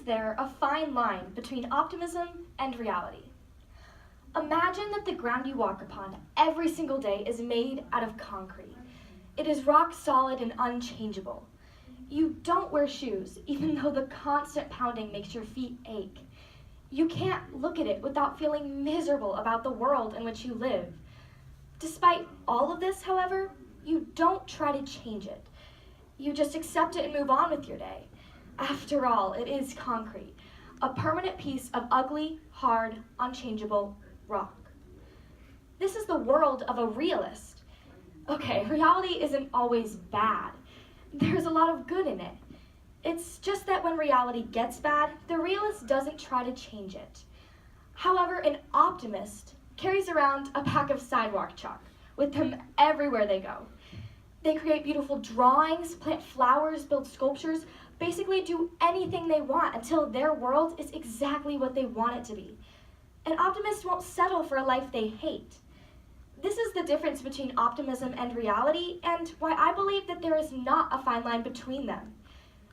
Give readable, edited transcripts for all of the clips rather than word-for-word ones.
there a fine line between optimism and reality? Imagine that the ground you walk upon every single day is made out of concrete. It is rock solid and unchangeable. You don't wear shoes, even though the constant pounding makes your feet ache. You can't look at it without feeling miserable about the world in which you live. Despite all of this, however, you don't try to change it. You just accept it and move on with your day. After all, it is concrete, a permanent piece of ugly, hard, unchangeable rock. This is the world of a realist. Okay, reality isn't always bad. There's a lot of good in it. It's just that when reality gets bad, the realist doesn't try to change it. However, an optimist carries around a pack of sidewalk chalk with them everywhere they go. They create beautiful drawings, plant flowers, build sculptures, basically do anything they want until their world is exactly what they want it to be. An optimist won't settle for a life they hate. This is the difference between optimism and reality, and why I believe that there is not a fine line between them.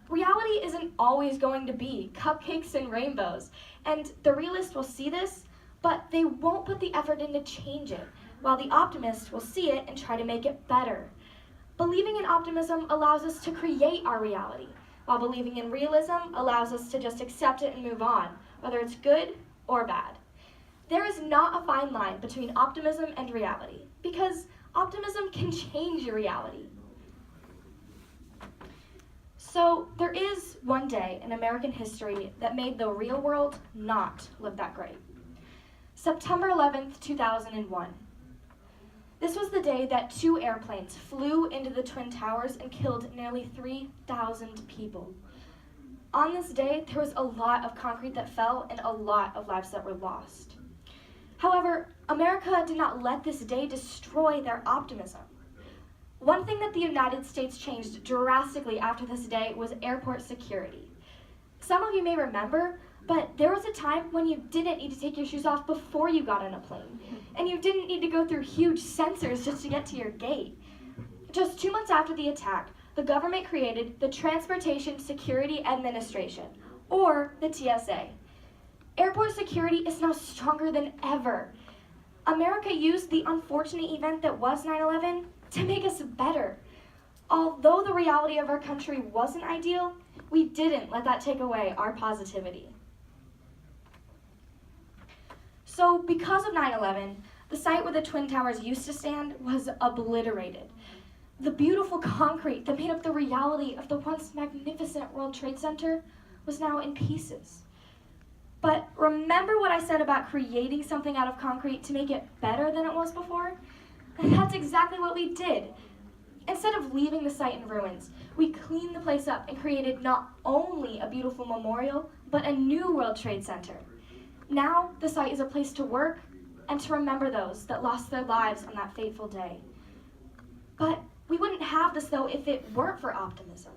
Reality isn't always going to be cupcakes and rainbows, and the realist will see this, but they won't put the effort in to change it, while the optimist will see it and try to make it better. Believing in optimism allows us to create our reality, while believing in realism allows us to just accept it and move on, whether it's good or bad. There is not a fine line between optimism and reality, because optimism can change your reality. So there is one day in American history that made the real world not look that great. September 11th, 2001. This was the day that 2 airplanes flew into the Twin Towers and killed nearly 3,000 people. On this day, there was a lot of concrete that fell and a lot of lives that were lost. However, America did not let this day destroy their optimism. One thing that the United States changed drastically after this day was airport security. Some of you may remember, but there was a time when you didn't need to take your shoes off before you got on a plane, and you didn't need to go through huge sensors just to get to your gate. Just 2 months after the attack, the government created the Transportation Security Administration, or the TSA. Airport security is now stronger than ever. America used the unfortunate event that was 9/11 to make us better. Although the reality of our country wasn't ideal, we didn't let that take away our positivity. So because of 9/11, the site where the Twin Towers used to stand was obliterated. The beautiful concrete that made up the reality of the once magnificent World Trade Center was now in pieces. But remember what I said about creating something out of concrete to make it better than it was before? And that's exactly what we did. Instead of leaving the site in ruins, we cleaned the place up and created not only a beautiful memorial, but a new World Trade Center. Now, the site is a place to work and to remember those that lost their lives on that fateful day. But we wouldn't have this, though, if it weren't for optimism.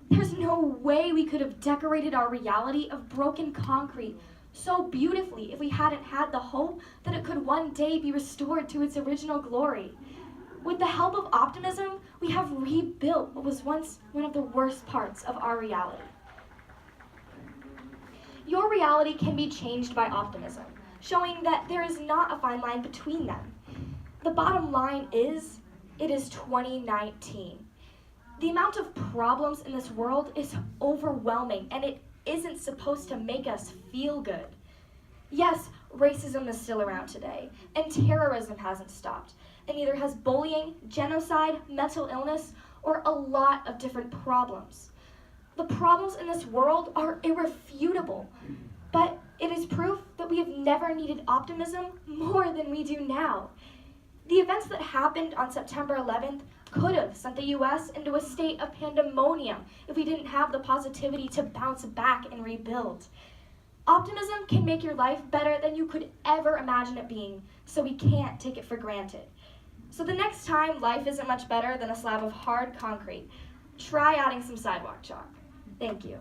There's no way we could have decorated our reality of broken concrete so beautifully if we hadn't had the hope that it could one day be restored to its original glory. With the help of optimism, we have rebuilt what was once one of the worst parts of our reality. Your reality can be changed by optimism, showing that there is not a fine line between them. The bottom line is, it is 2019. The amount of problems in this world is overwhelming, and it isn't supposed to make us feel good. Yes, racism is still around today, and terrorism hasn't stopped, and neither has bullying, genocide, mental illness, or a lot of different problems. The problems in this world are irrefutable, but it is proof that we have never needed optimism more than we do now. The events that happened on September 11th could have sent the U.S. into a state of pandemonium if we didn't have the positivity to bounce back and rebuild. Optimism can make your life better than you could ever imagine it being, so we can't take it for granted. So the next time life isn't much better than a slab of hard concrete, try adding some sidewalk chalk. Thank you.